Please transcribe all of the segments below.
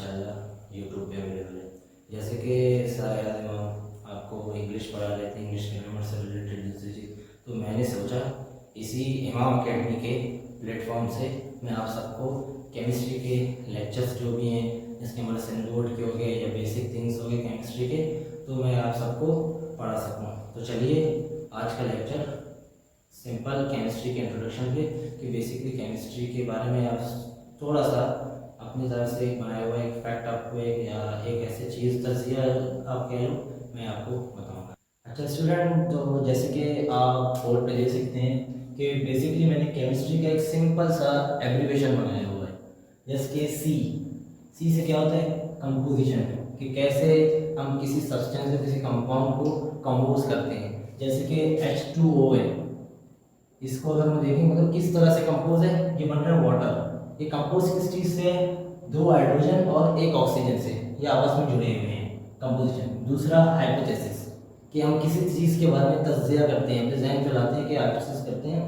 इंशाल्लाह यूट्यूब पे अवेलेबल है। जैसे कि सर आपको इंग्लिश पढ़ा रहे थे, इंग्लिश ग्रामर से रिलेटेड दूसरी चीज़, तो मैंने सोचा इसी इमाम अकेडमी के प्लेटफॉर्म से मैं आप सबको केमिस्ट्री के लेक्चर्स जो भी हैं, इसके हमारे सेंडोड के हो गए या बेसिक थिंग्स हो गए केमिस्ट्री के, तो मैं आप सबको पढ़ा सकूँ। तो चलिए आज का लेक्चर सिंपल केमिस्ट्री के इंट्रोडक्शन पे, कि बेसिकली केमिस्ट्री के बारे में आप थोड़ा सा अपनी तरफ से एक बनाया हुआ एक फैक्ट आपको एक ऐसी चीज़ तजिया आप कह लो, मैं आपको बताऊंगा। अच्छा स्टूडेंट, तो जैसे कि आप बोर्ड पे देख सकते हैं कि बेसिकली मैंने केमिस्ट्री का एक सिंपल सा एब्रीविएशन बनाया हुआ है, जैसे कि सी से क्या होता है, कंपोजिशन, कि कैसे हम किसी सब्सटेंस या किसी कंपाउंड को कंपोज करते हैं। जैसे कि H2O है, इसको अगर हम देखें मतलब किस तरह से कंपोज है, ये बन रहा है वाटर। ये कंपोज किस चीज़ से है, 2 हाइड्रोजन और 1 ऑक्सीजन से, ये आपस में जुड़े हुए हैं, कंपोजिशन। दूसरा हाइपोथेसिस, कि हम किसी चीज़ के बारे में तज्जिया करते हैं, अपने जहन में लाते हैं कि हाइपोथेसिस करते हैं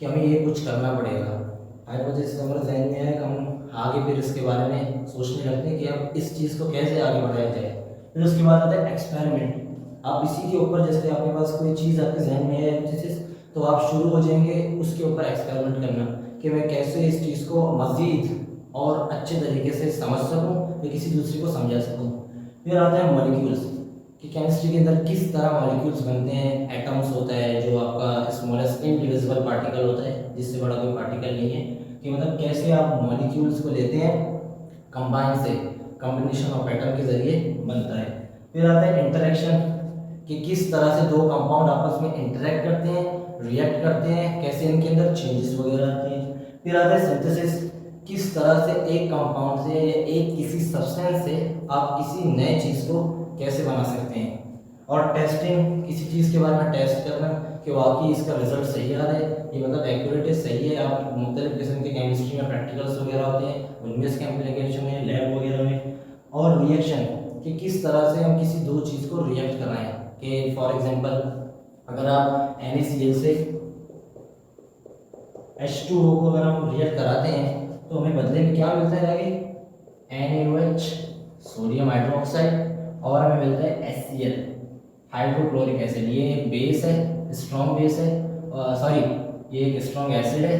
कि हमें ये कुछ करना पड़ेगा। हाइपोथेसिस हमारे जहन में है कि हम आगे फिर इसके बारे में सोचने लगते हैं कि अब इस चीज़ को कैसे आगे बढ़ाया जाए। फिर उसके बाद आता है एक्सपेरिमेंट। आप इसी के ऊपर, जैसे आपके पास कोई चीज़ आपके जहन में है हाइपोथेसिस, तो आप शुरू हो जाएंगे उसके ऊपर एक्सपेरिमेंट करना कि मैं कैसे इस चीज़ को मज़ीद और अच्छे तरीके से समझ सकूं या किसी दूसरे को समझा सकूं। फिर आता है मॉलिक्यूल्स, कि केमिस्ट्री के अंदर किस तरह मॉलिक्यूल्स बनते हैं। एटम्स होता है जो आपका स्मॉलेस्ट इनडिविजिबल पार्टिकल होता है, जिससे बड़ा कोई पार्टिकल नहीं है, कि मतलब कैसे आप मॉलिक्यूल्स को लेते हैं कंबाइन से, कॉम्बिनेशन ऑफ एटम के जरिए बनता है। फिर आता है इंटरेक्शन, कि किस तरह से दो कंपाउंड आपस में इंटरेक्ट करते हैं, रिएक्ट करते हैं, कैसे इनके अंदर चेंजेस वगैरह आते हैं। फिर आता है सिंथेसिस, किस तरह से एक कंपाउंड से या एक किसी सब्सटेंस से आप किसी नए चीज़ को कैसे बना सकते हैं। और टेस्टिंग, किसी चीज़ के बारे में टेस्ट करना कि वाकई इसका रिजल्ट सही आ रहा है, ये मतलब एक्यूरेट है, सही है। आप मुख्तलिफ किस्म के केमिस्ट्री में प्रैक्टिकल्स वगैरह होते हैं, उनमें इसके एप्लीकेशन है लैब वगैरह में। और रिएक्शन, कि किस तरह से हम किसी दो चीज़ को रिएक्ट कराएं, कि फॉर एग्जांपल अगर आप NaCl से H2O को अगर हम रिएक्ट कराते हैं तो हमें बदले में क्या मिलता है आगे, NaOH, सोडियम हाइड्रोक्साइड, और हमें मिलता है HCl, हाइड्रोक्लोरिक एसिड। ये एक बेस है, स्ट्रॉन्ग बेस है, सॉरी ये एक स्ट्रॉन्ग एसिड है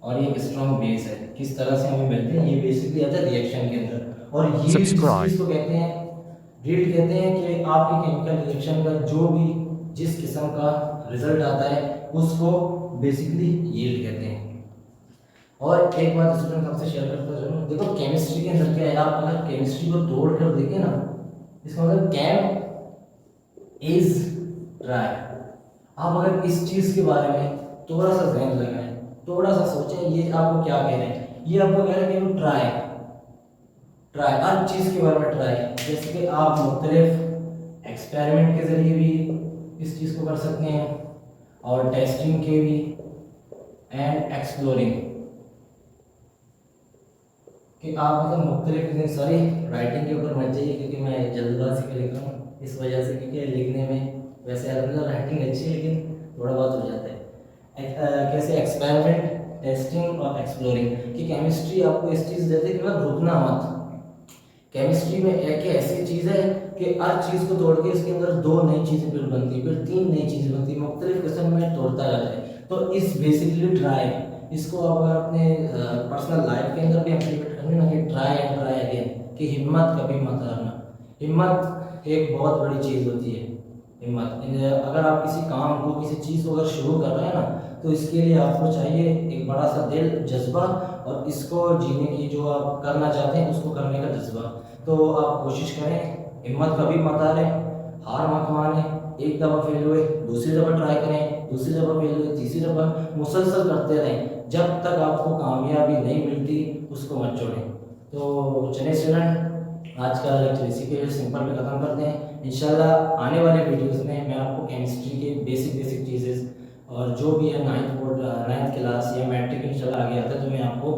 और ये एक स्ट्रॉन्ग बेस है। किस तरह से हमें मिलते हैं, ये बेसिकली आता है रिएक्शन के अंदर। और ये इस चीज़ को कहते हैं रीड, कहते हैं कि आपके केमिकल रिएक्शन का जो भी जिस किस्म का रिजल्ट आता है उसको बेसिकली यील्ड कहते हैं। और एक बात स्टूडेंट आपसे शेयर करता चलूं, देखो केमिस्ट्री के अंदर क्या है, आप अगर केमिस्ट्री को तोड़ कर देखें ना, इसका मतलब कैम इज ड्राई। आप अगर इस चीज़ के बारे में थोड़ा सा जहन लगाएं, थोड़ा सा सोचें, ये आपको क्या कह रहे हैं, ये आपको कह रहे हैं कि ट्राई ट्राई हर चीज़ के बारे में ट्राई। जैसे कि आप मुख्तलिफ एक्सपेरिमेंट के ज़रिए भी इस चीज़ को कर सकते हैं, और टेस्टिंग के भी, एंड एक्सप्लोरिंग, कि आप मतलब मुख्तलिफ, सॉरी राइटिंग के ऊपर मत जाइए क्योंकि मैं जल्दबाजी में लिख रहा हूँ इस वजह से, क्योंकि लिखने में वैसे अलहमदिल्ला राइटिंग अच्छी है लेकिन थोड़ा बहुत हो जाता है। कैसे एक्सपेरिमेंट, टेस्टिंग और एक्सप्लोरिंग, कि केमिस्ट्री आपको इस चीज़ देते हैं कि मतलब रुकना मत। केमिस्ट्री में एक ऐसी चीज़ है कि हर चीज़ को तोड़ के इसके अंदर 2 नई चीज़ें फिर बनती, फिर 3 नई चीज़ें बनती, मुख्तलिफ किस्म में तोड़ता जाता है। तो इस बेसिकली ट्राई, इसको आप अगर अपने पर्सनल लाइफ के अंदर भी इम्प्लीमेंट करने ना, कि ट्राई एंड ट्राई अगेन, कि हिम्मत कभी मत हारना। हिम्मत एक बहुत बड़ी चीज़ होती है। हिम्मत, अगर आप किसी काम को, किसी चीज़ को अगर शुरू कर रहे हैं ना, तो इसके लिए आपको चाहिए एक बड़ा सा दिल, जज्बा, और इसको जीने की, जो आप करना चाहते हैं उसको करने का जज्बा। तो आप कोशिश करें, हिम्मत कभी मत हारें, हार मत माने। एक दफ़ा फेल हुए दूसरी दफ़ा ट्राई करें, दूसरी दफ़ा फेल हुए तीसरी दफ़ा, मुसलसल करते रहें जब तक आपको कामयाबी नहीं मिलती, उसको मत छोड़ें। तो चलिए स्टूडेंट, आज का लेक्चर इसी के सिंपल में ख़त्म करते हैं। इंशाल्लाह आने वाले वीडियोस में मैं आपको केमिस्ट्री के बेसिक चीज़ें और जो भी है नाइन्थ क्लास या मैट्रिक इंशाल्लाह आगे आता है तो मैं आपको